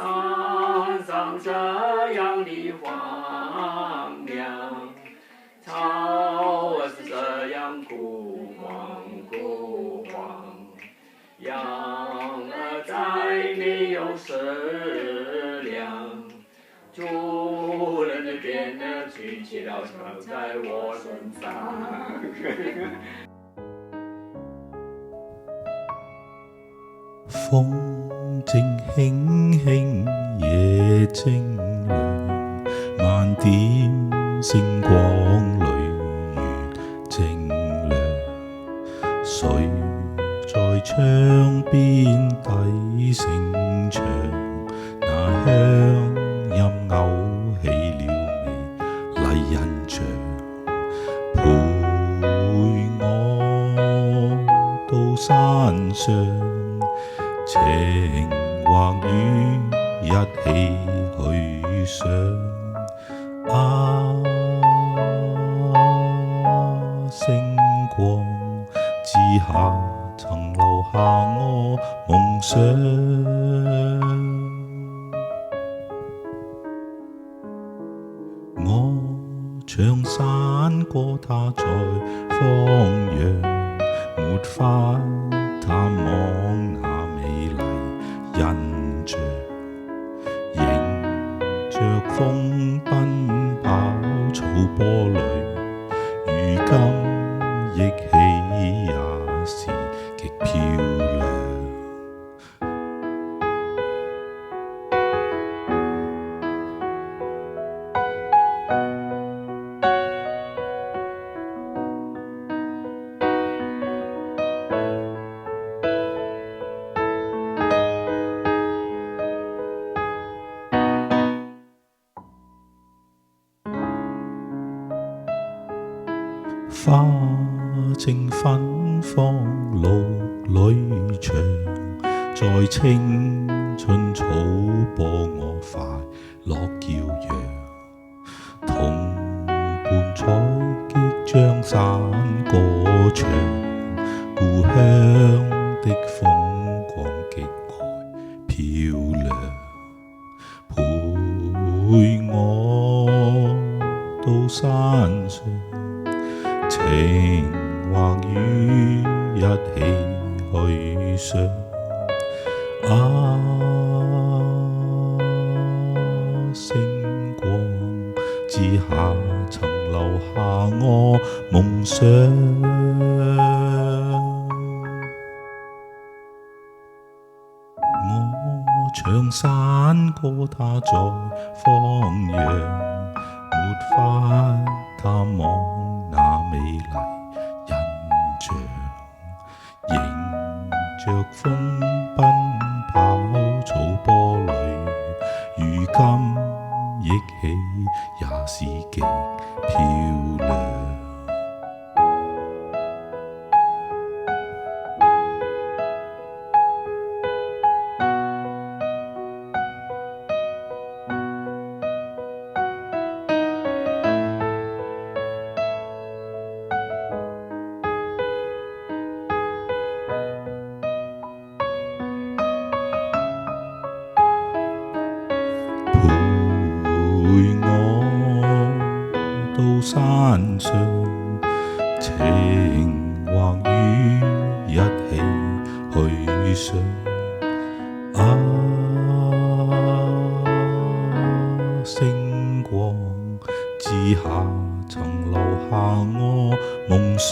山上这样的荒凉，草儿是这样枯黄枯黄，羊儿再没有食粮，主人的鞭儿举起了枪在我身上。風正輕輕，夜正涼，萬點星光裏月正亮。誰在窗邊低聲唱？那鄉音勾起了美麗印象，陪我到山上。情或雨一起去想，星光之下曾留下我夢想。我唱山歌，它在放羊，沒法探望那美麗印象，迎着風奔跑草坡裏，如今憶起也是極漂亮。花正芬芳綠裏長，在青春草坡我快樂叫揚，同伴採擊將山歌唱，故鄉的風光極為漂亮，陪我到山上。情或雨一起去想，星光之下曾留下我夢想。我唱山歌，它在放羊，沒法探望那美麗印象，迎着風奔跑草坡裏，如今憶起也是極漂亮。陪我到山上，情或雨一起去想，星光之下曾留下我夢想。